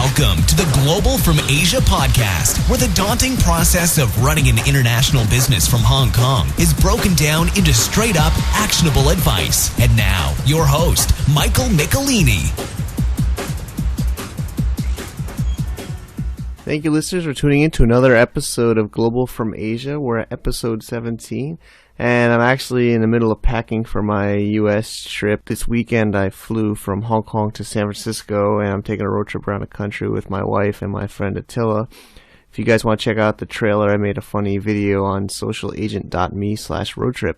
Welcome to the Global from Asia podcast, where the daunting process of running an international business from Hong Kong is broken down into straight-up, actionable advice. And now, your host, Michael Michelini. Thank you, listeners, for tuning in to another episode of Global from Asia. We're at episode 17, and I'm actually in the middle of packing for my U.S. trip. This weekend, I flew from Hong Kong to San Francisco, and I'm taking a road trip around the country with my wife and my friend Attila. If you guys want to check out the trailer, I made a funny video on socialagent.me/roadtrip.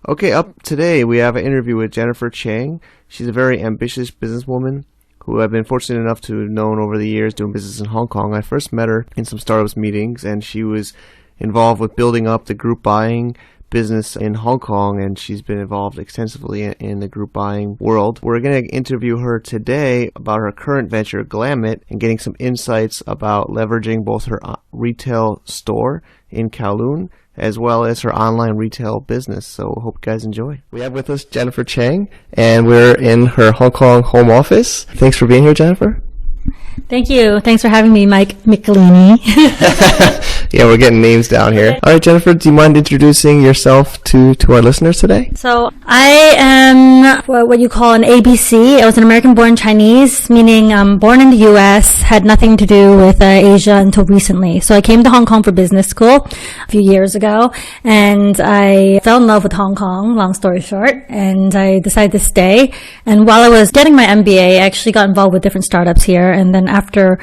Okay, up today, we have an interview with Jennifer Cheng. She's a very ambitious businesswoman who I've been fortunate enough to have known over the years doing business in Hong Kong. I first met her in some startups meetings, and she was involved with building up the group buying business in Hong Kong, and she's been involved extensively in the group buying world. We're going to interview her today about her current venture, Glam-It, and getting some insights about leveraging both her retail store in Kowloon as well as her online retail business. So I hope you guys enjoy. We have with us Jennifer Cheng, and we're in her Hong Kong home office. Thanks for being here, Jennifer. Thank you. Thanks for having me, Mike Michelini. Yeah, we're getting names down here. All right, Jennifer, do you mind introducing yourself to our listeners today? So I am what you call an ABC. I was an American-born Chinese, meaning born in the U.S., had nothing to do with Asia until recently. So I came to Hong Kong for business school a few years ago, and I fell in love with Hong Kong, long story short, and I decided to stay. And while I was getting my MBA, I actually got involved with different startups here, and then after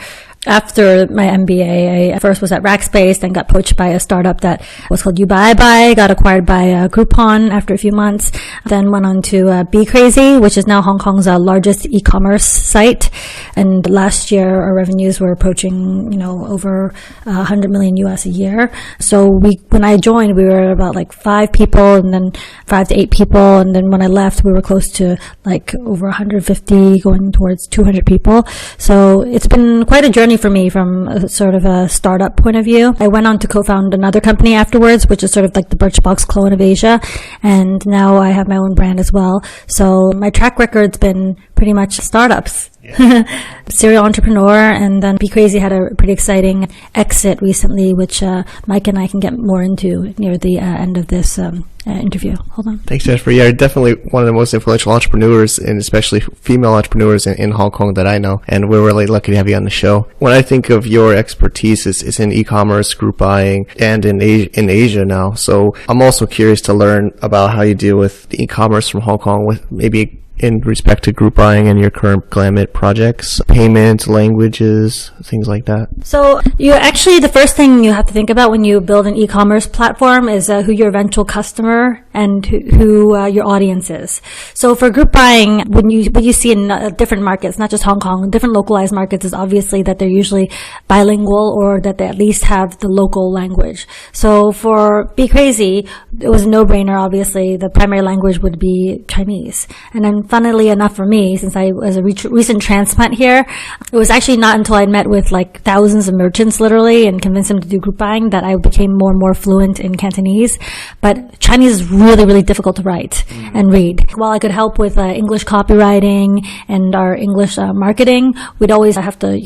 my MBA, I first was at Rackspace, then got poached by a startup that was called YouBuyBuy, got acquired by Groupon after a few months, then went on to Be Crazy, which is now Hong Kong's largest e-commerce site. And last year, our revenues were approaching, over 100 million US a year. So when I joined, we were about 5 people, and then 5 to 8 people. And then when I left, we were close to over 150, going towards 200 people. So it's been quite a journey for me from a sort of a startup point of view. I went on to co-found another company afterwards, which is sort of like the Birchbox clone of Asia. And now I have my own brand as well. So my track record's been pretty much startups. Yeah. Serial entrepreneur, and then Be Crazy had a pretty exciting exit recently, which Mike and I can get more into near the end of this interview. Hold on. Thanks, Jennifer. Yeah, you're definitely one of the most influential entrepreneurs, and especially female entrepreneurs in Hong Kong that I know, and we're really lucky to have you on the show. When I think of your expertise, it's in e-commerce, group buying, and in Asia now. So I'm also curious to learn about how you deal with the e-commerce from Hong Kong, with maybe in respect to group buying and your current Glam-It projects, payments, languages, things like that. So the first thing you have to think about when you build an e-commerce platform is who your eventual customer and who your audience is. So for group buying, what you see in different markets, not just Hong Kong, different localized markets, is obviously that they're usually bilingual, or that they at least have the local language. So for Be Crazy, it was a no-brainer, obviously. The primary language would be Chinese. And then funnily enough for me, since I was a recent transplant here, it was actually not until I met with thousands of merchants literally and convinced them to do group buying that I became more and more fluent in Cantonese. But Chinese is really, really difficult to write and read. While I could help with English copywriting and our English marketing, we'd always have to,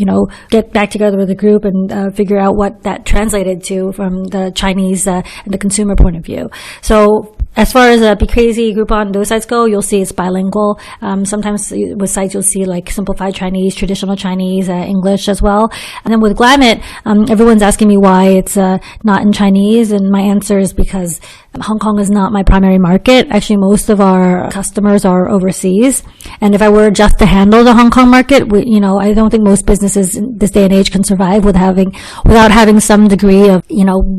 get back together with the group and figure out what that translated to from the Chinese and the consumer point of view. So as far as Be Crazy, Groupon, those sites go, you'll see it's bilingual. Sometimes with sites you'll see simplified Chinese, traditional Chinese, English as well. And then with Glam-It, everyone's asking me why it's not in Chinese, and my answer is because Hong Kong is not my primary market. Actually, most of our customers are overseas. And if I were just to handle the Hong Kong market, I don't think most businesses in this day and age can survive without having some degree of,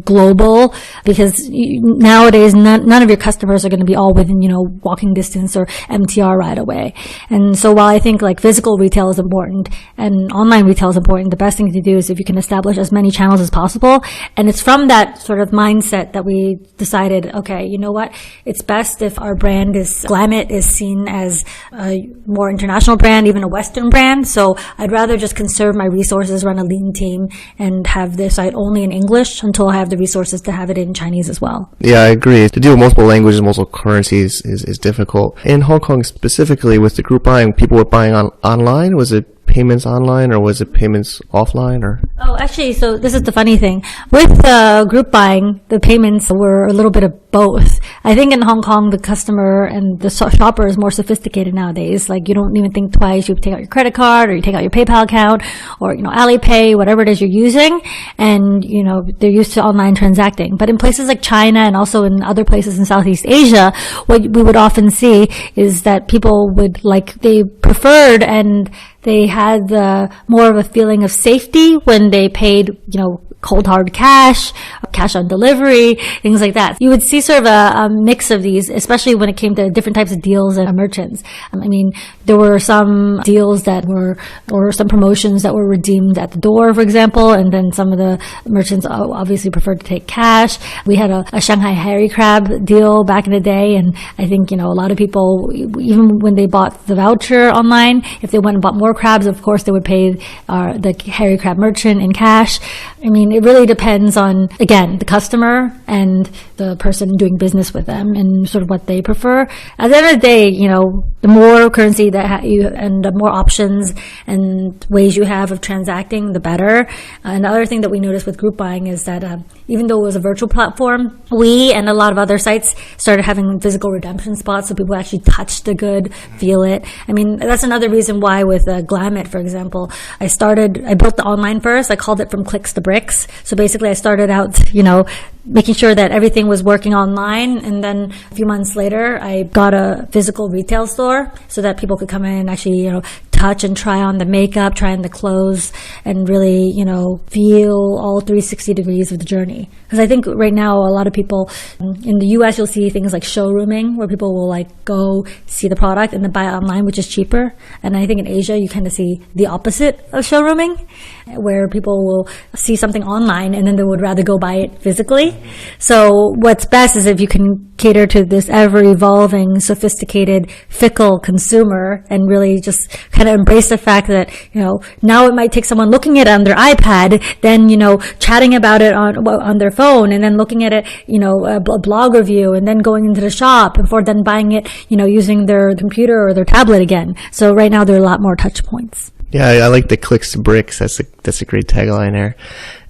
global, because nowadays none of your customers are going to be all within, walking distance or MTR right away. And so while I think physical retail is important and online retail is important, the best thing to do is if you can establish as many channels as possible. And it's from that sort of mindset that we decided, okay, you know what? It's best if our brand Glam-It is seen as a more international brand, even a Western brand. So I'd rather just conserve my resources, run a lean team, and have this site only in English until I have the resources to have it in Chinese as well. Yeah, I agree. To deal with multiple languages, multiple currencies is difficult. In Hong Kong specifically, with the group buying, people were buying online. Was it payments online, or was it payments offline, or? Oh, actually, so this is the funny thing. With group buying, the payments were a little bit of both. I think in Hong Kong, the customer and the shopper is more sophisticated nowadays. Like, you don't even think twice. You take out your credit card, or you take out your PayPal account, or, Alipay, whatever it is you're using. And, they're used to online transacting. But in places like China and also in other places in Southeast Asia, what we would often see is that people they preferred and they had more of a feeling of safety when they paid, cold hard cash on delivery, things like that. You would see sort of a mix of these, especially when it came to different types of deals and merchants. There were some deals or some promotions that were redeemed at the door, for example, and then some of the merchants obviously preferred to take cash. We had a Shanghai hairy crab deal back in the day, and I think, a lot of people, even when they bought the voucher online, if they went and bought more crabs, of course they would pay the hairy crab merchant in cash. It really depends on, again, the customer and the person doing business with them and sort of what they prefer. At the end of the day, the more currency that and the more options and ways you have of transacting, the better. And the other thing that we noticed with group buying is that even though it was a virtual platform, we and a lot of other sites started having physical redemption spots, so people actually touch the good, feel it. That's another reason why with Glam-It, for example, I built the online first. I called it From Clicks to Bricks. So basically I started out, making sure that everything was working online. And then a few months later, I got a physical retail store so that people could come in and actually, touch and try on the makeup, try on the clothes, and really, feel all 360 degrees of the journey. Because I think right now, a lot of people in the US, you'll see things like showrooming, where people will go see the product and then buy it online, which is cheaper. And I think in Asia, you kind of see the opposite of showrooming, where people will see something online and then they would rather go buy it physically. So what's best is if you can cater to this ever-evolving, sophisticated, fickle consumer and really just kind of embrace the fact that, now it might take someone looking at it on their iPad, then, chatting about it on their phone, and then looking at it, a blog review, and then going into the shop before then buying it, using their computer or their tablet again. So right now there are a lot more touch points. Yeah, I like the clicks to bricks. That's a great tagline there.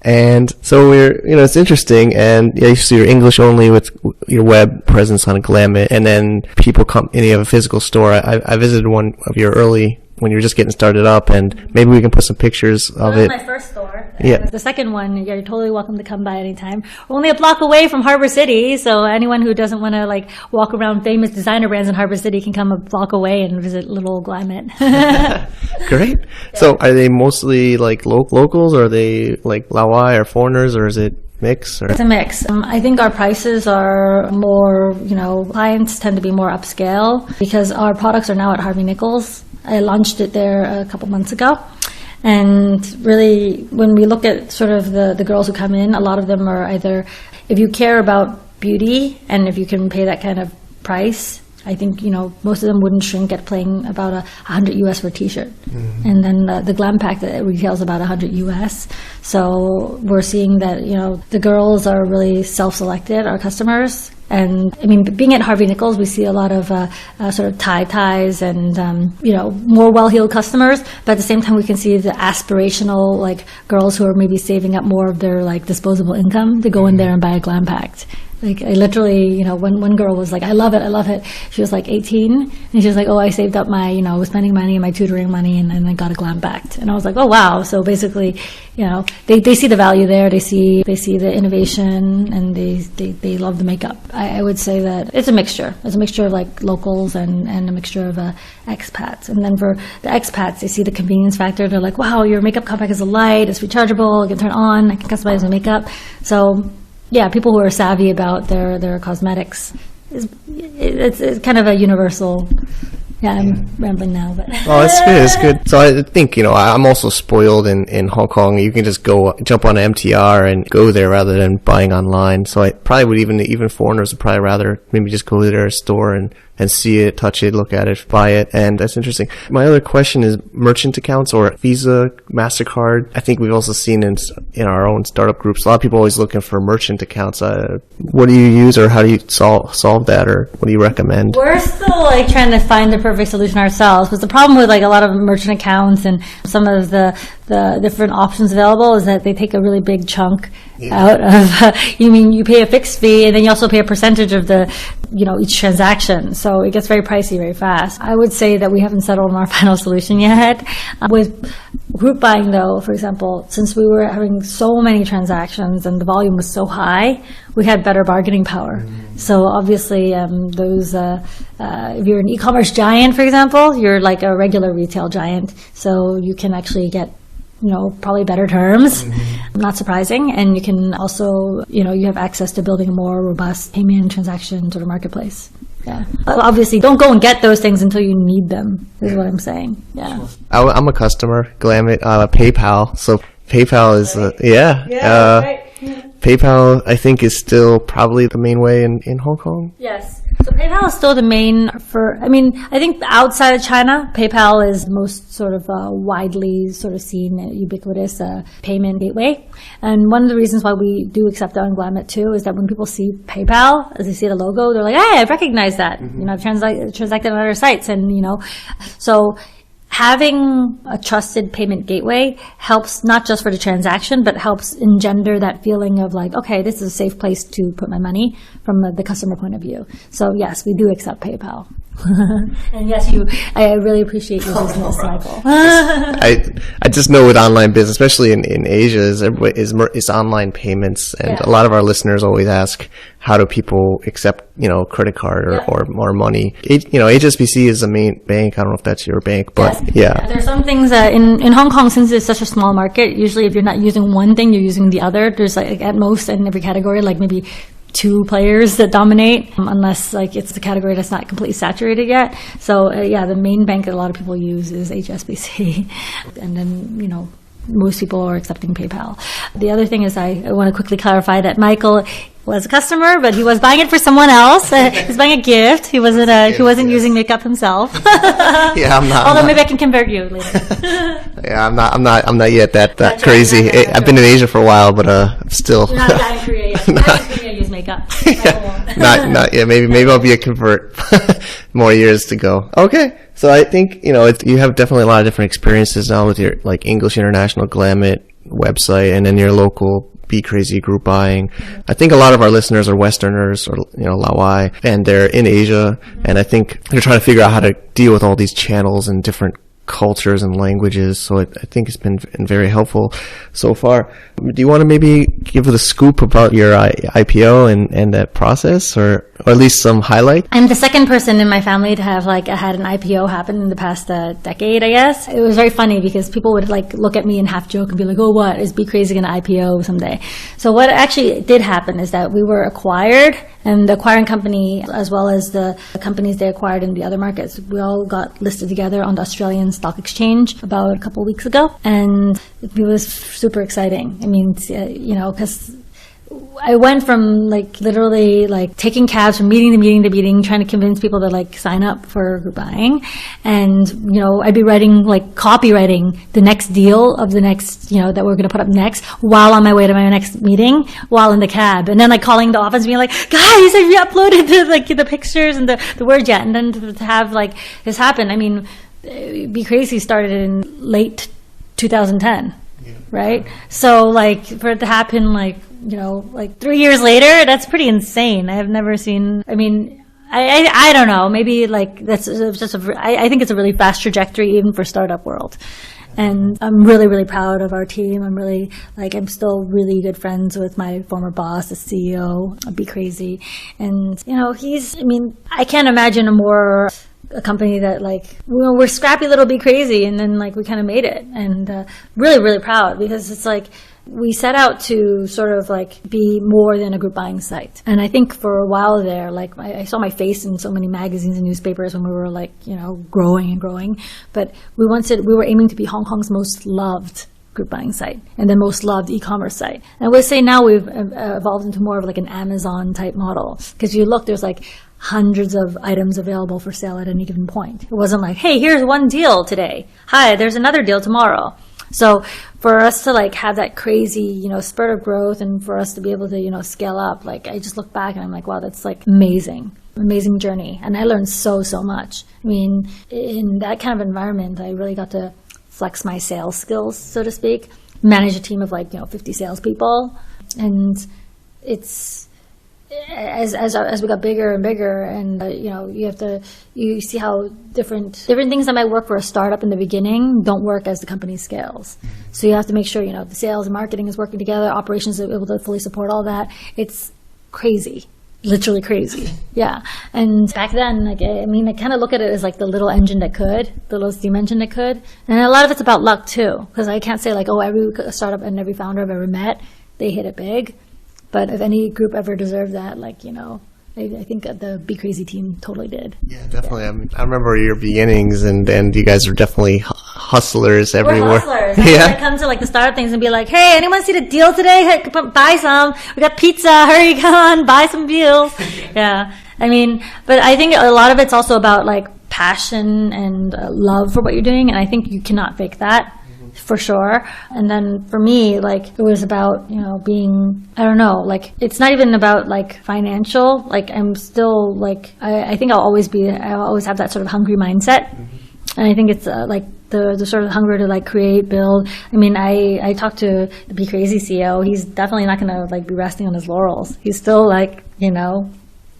And so it's interesting. And yeah, so you're English only with your web presence on Glam-It, and then people come and you have a physical store. I visited one of your early, when you were just getting started up, and maybe we can put some pictures of it. That was my first store. Yeah. The second one, you're totally welcome to come by anytime. We're only a block away from Harbor City, so anyone who doesn't want to walk around famous designer brands in Harbor City can come a block away and visit little Glam-It. Great. Yeah. So are they mostly locals, or are they Laowai or foreigners, or is it mix? Or? It's a mix. I think our prices are more, clients tend to be more upscale because our products are now at Harvey Nichols. I launched it there a couple months ago. And really, when we look at sort of the girls who come in, a lot of them are either, if you care about beauty and if you can pay that kind of price, I think, most of them wouldn't shrink at paying about $100 US for a t-shirt. Mm-hmm. And then the Glam Pack that retails about $100 US. So we're seeing that, the girls are really self-selected, our customers. And being at Harvey Nichols, we see a lot of sort of ties and more well-heeled customers. But at the same time, we can see the aspirational girls who are maybe saving up more of their disposable income to go in there and buy a Glam Pack. I literally, one girl was like, I love it. She was 18, and she was like, oh, I saved up my, was spending money and my tutoring money, and I got a Glam Pack. And I was like, oh, wow. So basically, they see the value there, they see the innovation, and they love the makeup. I would say that it's a mixture. It's a mixture of locals and a mixture of expats. And then for the expats, they see the convenience factor. They're like, wow, your makeup compact is a light, it's rechargeable, I can turn on, I can customize my makeup. So yeah, people who are savvy about their cosmetics, it's kind of a universal. Yeah, I'm rambling now, but. Oh, it's good. So I think, I'm also spoiled in Hong Kong. You can just jump on MTR and go there rather than buying online. So I probably would even foreigners would probably rather maybe just go to their store and and see it, touch it, look at it, buy it, and that's interesting. My other question is merchant accounts or Visa, MasterCard. I think we've also seen in our own startup groups, a lot of people always looking for merchant accounts. What do you use, or how do you solve that, or what do you recommend? We're still like trying to find the perfect solution ourselves, but the problem with like a lot of merchant accounts and some of the different options available is that they take a really big chunk out of, you pay a fixed fee and then you also pay a percentage of the, each transaction. So it gets very pricey very fast. I would say that we haven't settled on our final solution yet. With group buying though, for example, since we were having so many transactions and the volume was so high, we had better bargaining power. So obviously if you're an e-commerce giant, for example, you're like a regular retail giant. So you can actually get probably better terms, not surprising. And you can also, you have access to building a more robust payment and transaction sort of marketplace. Yeah. Obviously, don't go and get those things until you need them, is what I'm saying. Yeah. I'm a customer, Glam-It, PayPal. So PayPal is, right. PayPal, I think, is still probably the main way in Hong Kong. Yes. So PayPal is still the main I think outside of China, PayPal is the most sort of widely sort of seen ubiquitous payment gateway. And one of the reasons why we do accept it on Glamit too is that when people see PayPal, as they see the logo, they're like, hey, I recognize that. I've transacted on other sites. And, so having a trusted payment gateway helps not just for the transaction, but helps engender that feeling of like, okay, this is a safe place to put my money from the customer point of view. So yes, we do accept PayPal. And yes, I really appreciate your business, Michael. I just know with online business, especially in Asia, is online payments, and a lot of our listeners always ask, how do people accept credit card or money? HSBC is the main bank. I don't know if that's your bank, but there's some things in Hong Kong, since it's such a small market. Usually, if you're not using one thing, you're using the other. There's like at most in every category, like maybe 2 players that dominate, unless like it's the category that's not completely saturated yet. So the main bank that a lot of people use is HSBC, and then most people are accepting PayPal. The other thing is I want to quickly clarify that Michael was a customer, but he was buying it for someone else. He was buying a gift. He wasn't using makeup himself. I'm not. Although maybe I can convert you later. I'm not yet that crazy. I've been in Asia for a while, but I'm still. You're not that in Korea yet. In Korea, use makeup. Not yet. Maybe I'll be a convert. More years to go. Okay. So I think, you have definitely a lot of different experiences now with your like English International Glam-It website and then your local Be Crazy group buying. I think a lot of our listeners are Westerners or, Laowai, and they're in Asia. And I think they're trying to figure out how to deal with all these channels and different cultures and languages. So I think it's been very helpful so far. Do you want to maybe give the scoop about your IPO and that process, or at least some highlight? I'm the second person in my family to have had an IPO happen in the past decade, I guess. It was very funny because people would look at me and half joke and be like, oh, what? Is Be Crazy going to IPO someday? So what actually did happen is that we were acquired, and the acquiring company, as well as the companies they acquired in the other markets, we all got listed together on the Australian Stock Exchange about a couple of weeks ago. And it was super exciting. I mean, because I went from literally taking cabs from meeting to meeting to meeting, trying to convince people to sign up for group buying, and I'd be writing copywriting the next deal of the next that we're going to put up next while on my way to my next meeting while in the cab, and then calling the office being like, guys, have you uploaded the pictures and the words yet? And then to have this happen, I mean, Be Crazy started in late 2010, right? So for it to happen 3 years later, that's pretty insane. I have never seen, I don't know, maybe that's just I think it's a really fast trajectory even for startup world. And I'm really, really proud of our team. I'm really, I'm still really good friends with my former boss, the CEO of Be Crazy. And, I can't imagine a company that we're scrappy little Be Crazy, and then we kind of made it, and really, really proud, because it's we set out to sort of be more than a group buying site. And I think for a while there, I saw my face in so many magazines and newspapers when we were growing and growing. But we were aiming to be Hong Kong's most loved group buying site and the most loved e-commerce site. And I would say now we've evolved into more of an Amazon type model. Because you look, there's hundreds of items available for sale at any given point. It wasn't like, hey, here's one deal today. Hi, there's another deal tomorrow. So for us to like have that crazy, spurt of growth, and for us to be able to, scale up, like I just look back and I'm like, wow, that's like amazing journey. And I learned so much. I mean, in that kind of environment, I really got to flex my sales skills, so to speak, manage a team of 50 salespeople. And it's, as we got bigger and bigger, and you see how different things that might work for a startup in the beginning don't work as the company scales. So you have to make sure the sales and marketing is working together, operations are able to fully support all that. It's crazy, literally crazy. Yeah. And back then, I kind of look at it as like the little engine that could, the little steam engine that could, and a lot of it's about luck too, because I can't say every startup and every founder I've ever met, they hit it big. But if any group ever deserved that, I think the Be Crazy team totally did. Yeah, definitely. I remember your beginnings, and you guys are definitely hustlers everywhere. We're hustlers. Yeah. I come to the startup things and be like, hey, anyone see the deal today? Hey, buy some. We got pizza. Hurry, come on, buy some deals. Yeah. But I think a lot of it's also about passion and love for what you're doing, and I think you cannot fake that. For sure. And then for me, it was about, being, I don't know, it's not even about financial. I'm still I think I'll always have that sort of hungry mindset. And I think it's the sort of hunger to create, build. I talked to the Be Crazy CEO. He's definitely not going to be resting on his laurels. He's still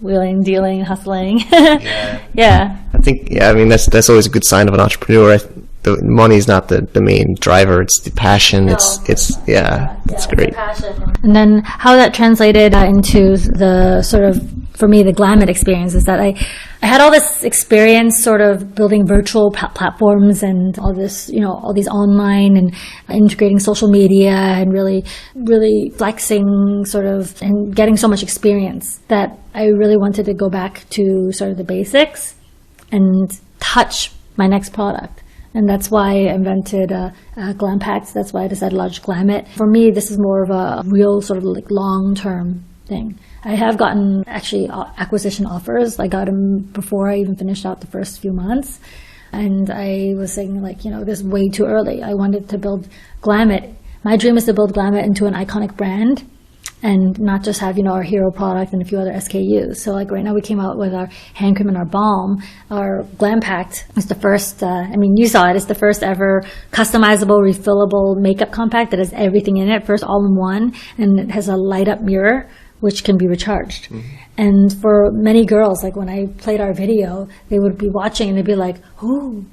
wheeling, dealing, hustling. Yeah. I think, that's always a good sign of an entrepreneur. The money is not the main driver. It's the passion. No. It's great. And then how that translated into the sort of, for me, the Glam-It experience is that I had all this experience sort of building virtual platforms and all this, all these online and integrating social media and really, really flexing sort of and getting so much experience that I really wanted to go back to sort of the basics and touch my next product. And that's why I invented Glampact. That's why I decided to launch Glam-It. For me, this is more of a real sort of long-term thing. I have gotten actually acquisition offers. I got them before I even finished out the first few months. And I was saying this is way too early. I wanted to build Glam-It. My dream is to build Glam-It into an iconic brand and not just have, our hero product and a few other SKUs. So right now we came out with our hand cream and our balm. Our Glampact is the first, you saw it, it's the first ever customizable, refillable makeup compact that has everything in it, first all in one, and it has a light up mirror which can be recharged. Mm-hmm. And for many girls, when I played our video, they would be watching and they'd be like, oh,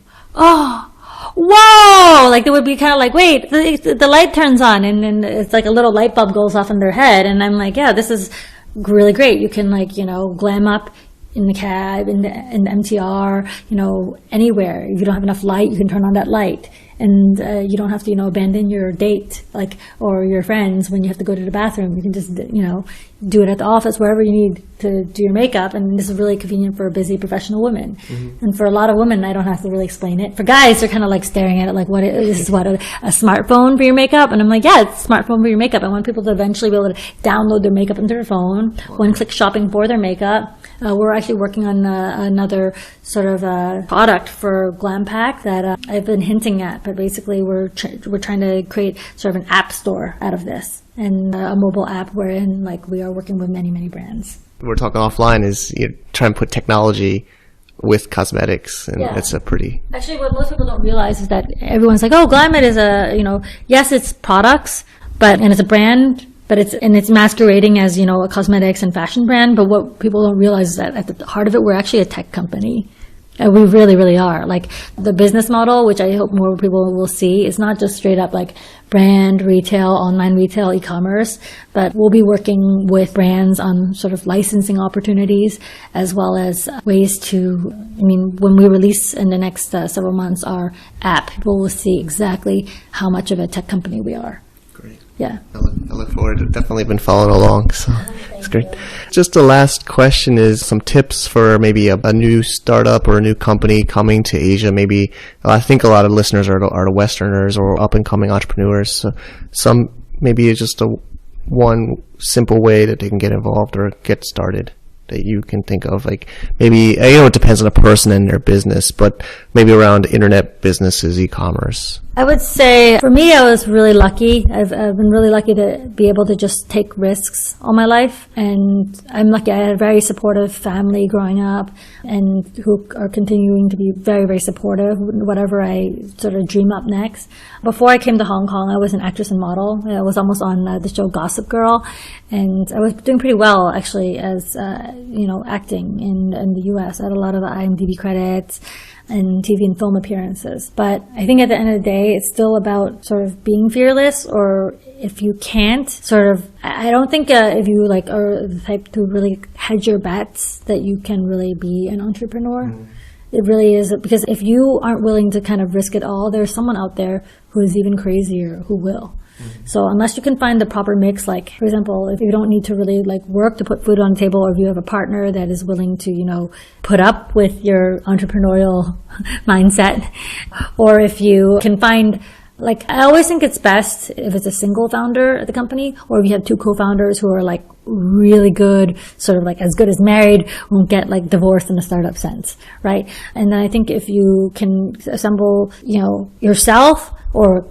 whoa! They would be kind of wait, the light turns on, and it's a little light bulb goes off in their head, and I'm yeah, this is really great. You can glam up in the cab, in the MTR, anywhere. If you don't have enough light, you can turn on that light. And you don't have to, abandon your date, or your friends when you have to go to the bathroom. You can just, do it at the office, wherever you need to do your makeup. And this is really convenient for busy professional women. Mm-hmm. And for a lot of women, I don't have to really explain it. For guys, they're kind of staring at it this is what, a smartphone for your makeup? And I'm yeah, it's a smartphone for your makeup. I want people to eventually be able to download their makeup into their phone, one-click shopping for their makeup. We're actually working on another sort of product for Glampact that I've been hinting at. But basically, we're trying to create sort of an app store out of this, and a mobile app wherein we are working with many brands. We're talking offline is you try and put technology with cosmetics, and that's a pretty. Actually, what most people don't realize is that everyone's oh, Glam-It is yes, it's products, and it's a brand. But it's masquerading as, a cosmetics and fashion brand. But what people don't realize is that at the heart of it, we're actually a tech company. We really, really are. The business model, which I hope more people will see, is not just straight up brand, retail, online retail, e-commerce, but we'll be working with brands on sort of licensing opportunities, as well as ways to, when we release in the next several months our app, people will see exactly how much of a tech company we are. Yeah. I look forward to it. Definitely been following along, so it's great. Just the last question is some tips for maybe a new startup or a new company coming to Asia. Maybe I think a lot of listeners are the Westerners or up and coming entrepreneurs. So maybe it's just one simple way that they can get involved or get started. that you can think of? Like maybe, it depends on the person and their business, but maybe around internet businesses, e-commerce. I would say for me, I was really lucky. I've been really lucky to be able to just take risks all my life. And I'm lucky. I had a very supportive family growing up and who are continuing to be very, very supportive, whatever I sort of dream up next. Before I came to Hong Kong, I was an actress and model. I was almost on the show Gossip Girl. And I was doing pretty well, actually, as, acting in the U.S. I had a lot of IMDb credits and TV and film appearances. But I think at the end of the day, it's still about sort of being fearless, or if you can't, sort of, I don't think if you are the type to really hedge your bets that you can really be an entrepreneur. It really is, because if you aren't willing to kind of risk it all, there's someone out there who is even crazier who will. So unless you can find the proper mix, like, for example, if you don't need to really work to put food on the table, or if you have a partner that is willing to, put up with your entrepreneurial mindset, or if you can find, I always think it's best if it's a single founder at the company, or if you have two co-founders who are really good, sort of as good as married, won't get divorced in a startup sense, right? And then I think if you can assemble, yourself, or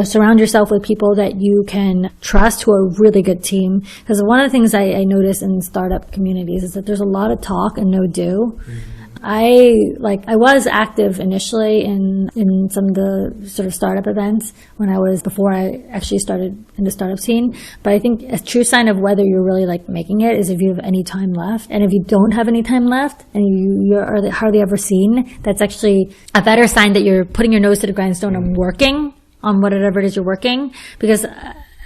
surround yourself with people that you can trust who are a really good team. Because one of the things I notice in startup communities is that there's a lot of talk and no do. I was active initially in some of the sort of startup events before I actually started in the startup scene. But I think a true sign of whether you're really making it is if you have any time left. And if you don't have any time left and you're hardly ever seen, that's actually a better sign that you're putting your nose to the grindstone and working on whatever it is you're working. Because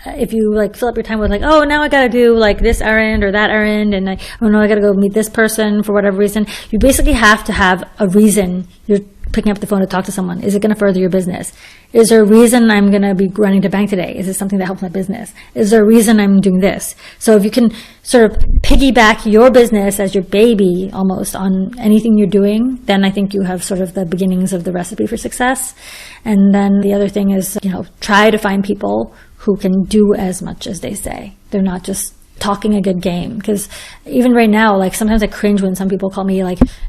if you fill up your time with now I gotta do this errand or that errand, and I gotta go meet this person for whatever reason, you basically have to have a reason you're picking up the phone to talk to someone. Is it going to further your business? Is there a reason I'm going to be running to bank today? Is it something that helps my business? Is there a reason I'm doing this? So if you can sort of piggyback your business as your baby almost on anything you're doing, then I think you have sort of the beginnings of the recipe for success. And then the other thing is, try to find people who can do as much as they say. They're not just talking a good game. Because even right now, sometimes I cringe when some people call me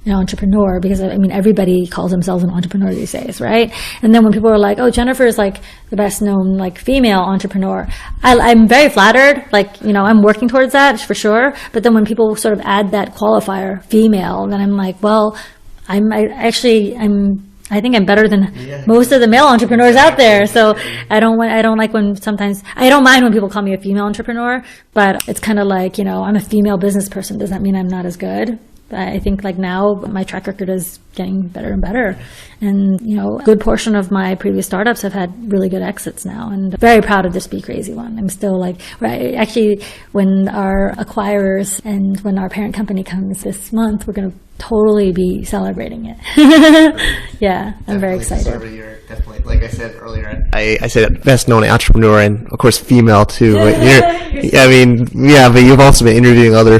entrepreneur, because everybody calls themselves an entrepreneur these days, right? And then when people are like, oh, Jennifer is the best known female entrepreneur, I'm very flattered. I'm working towards that for sure. But then when people sort of add that qualifier female, then I'm like, well, I think I'm better than most of the male entrepreneurs out there. So I don't like when sometimes, I don't mind when people call me a female entrepreneur, but it's kind of I'm a female business person. Does that mean I'm not as good? I think now my track record is getting better and better. And, a good portion of my previous startups have had really good exits now, and very proud of this Be Crazy one. I'm still actually, when our acquirers and when our parent company comes this month, we're going to totally be celebrating it. Yeah, I'm very excited. Definitely, like I said earlier, I said best known entrepreneur, and of course female too. But but you've also been interviewing other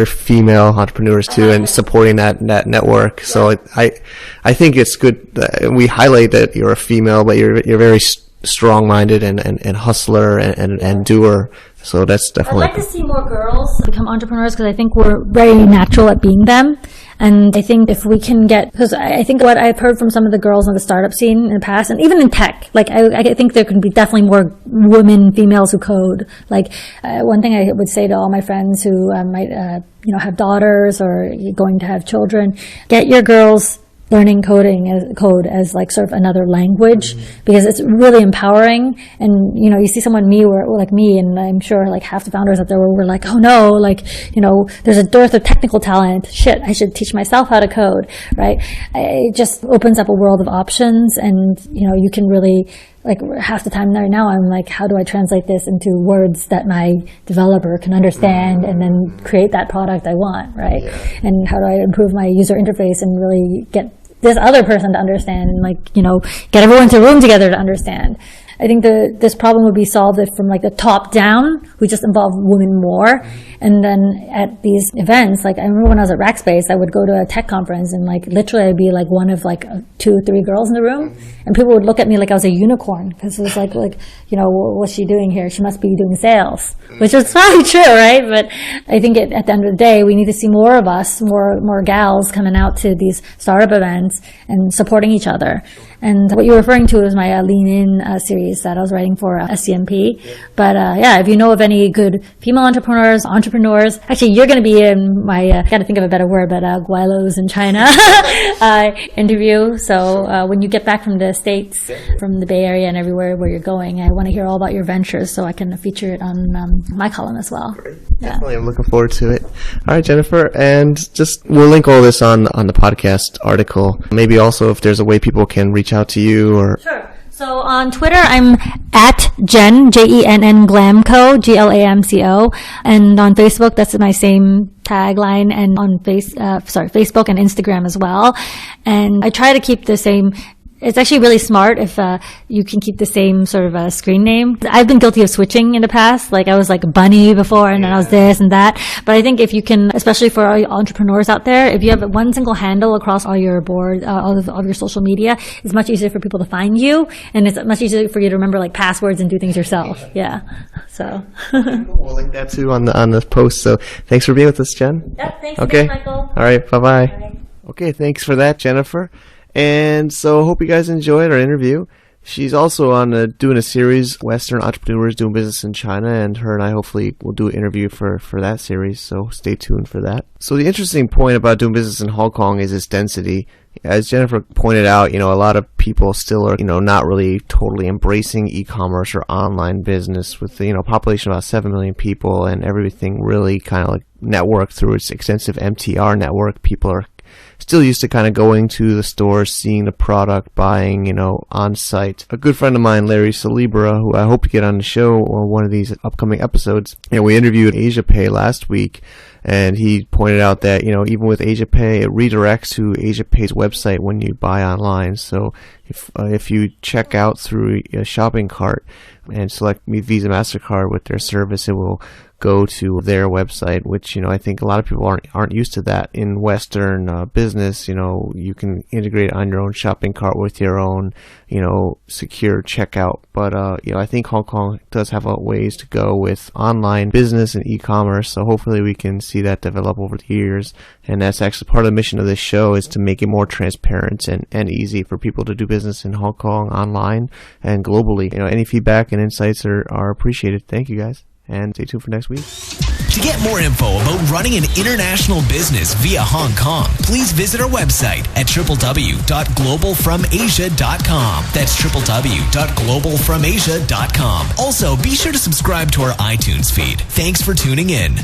female entrepreneurs too, and supporting that network. So I think it's good that we highlight that you're a female, but you're very strong-minded and hustler and doer. So that's definitely. I'd like to see more girls become entrepreneurs, because I think we're very natural at being them. And I think if we can because I think what I've heard from some of the girls in the startup scene in the past, and even in tech, I think there can be definitely more females who code. One thing I would say to all my friends who might, have daughters or going to have children, get your girls learning code as sort of another language, because it's really empowering. And you see someone like me, and I'm sure half the founders out there were like, oh no, there's a dearth of technical talent, shit, I should teach myself how to code, right? It just opens up a world of options, and you can really half the time right now I'm how do I translate this into words that my developer can understand and then create that product I want, right? And how do I improve my user interface and really get this other person to understand, and get everyone to room together to understand. I think this problem would be solved if from the top down, we just involve women more. And then at these events, like I remember when I was at Rackspace, I would go to a tech conference and like literally I'd be like one of like 2 or 3 girls in the room, and people would look at me like I was a unicorn, because it was like, you know, what's she doing here? She must be doing sales, which is probably true, right? But I think at the end of the day, we need to see more of us, more gals coming out to these startup events and supporting each other. And what you're referring to is my Lean In series that I was writing for SCMP. But yeah, if you know of any good female entrepreneurs, actually you're going to be in my, I got to think of a better word, but Guailos in China interview. So when you get back from the States, from the Bay Area and everywhere where you're going, I want to hear all about your ventures so I can feature it on my column as well. Yeah. Definitely, I'm looking forward to it. All right, Jennifer, and just we'll link all this on the podcast article. Maybe also if there's a way people can reach out to you or... Sure. So on Twitter, I'm at Jen, Jenn Glamco, Glamco. And on Facebook, that's my same tagline, and on Facebook and Instagram as well. And I try to keep the same. It's actually really smart if you can keep the same sort of screen name. I've been guilty of switching in the past. Like I was like Bunny before, and then I was this and that. But I think if you can, especially for all entrepreneurs out there, if you have one single handle across all your board, all of your social media, it's much easier for people to find you, and it's much easier for you to remember like passwords and do things yourself. Yeah. So. We'll link that too on the post. So thanks for being with us, Jen. Yeah. Thanks. Okay. Thanks, Michael. All right. Bye-bye. Bye. Okay. Thanks for that, Jennifer. And so I hope you guys enjoyed our interview. She's also on doing a series, Western Entrepreneurs Doing Business in China, and her and I hopefully will do an interview for that series, so stay tuned for that. So the interesting point about doing business in Hong Kong is its density. As Jennifer pointed out, you know, a lot of people still are, you know, not really totally embracing e-commerce or online business with, you know, population of about 7 million people and everything really kind of like networked through its extensive MTR network. People are still used to kind of going to the store, seeing the product, buying, you know, on site. A good friend of mine, Larry Celebra, who I hope to get on the show on one of these upcoming episodes, you know, we interviewed AsiaPay last week, and he pointed out that, you know, even with AsiaPay, it redirects to AsiaPay's website when you buy online. So if you check out through a shopping cart and select Visa MasterCard with their service, it will go to their website, which, you know, I think a lot of people aren't used to that in Western business. You know, you can integrate on your own shopping cart with your own, you know, secure checkout. But, you know, I think Hong Kong does have ways to go with online business and e-commerce. So hopefully we can see that develop over the years. And that's actually part of the mission of this show, is to make it more transparent and easy for people to do business in Hong Kong online and globally. You know, any feedback and insights are appreciated. Thank you guys. And stay tuned for next week. To get more info about running an international business via Hong Kong, please visit our website at www.globalfromasia.com. That's www.globalfromasia.com. Also, be sure to subscribe to our iTunes feed. Thanks for tuning in.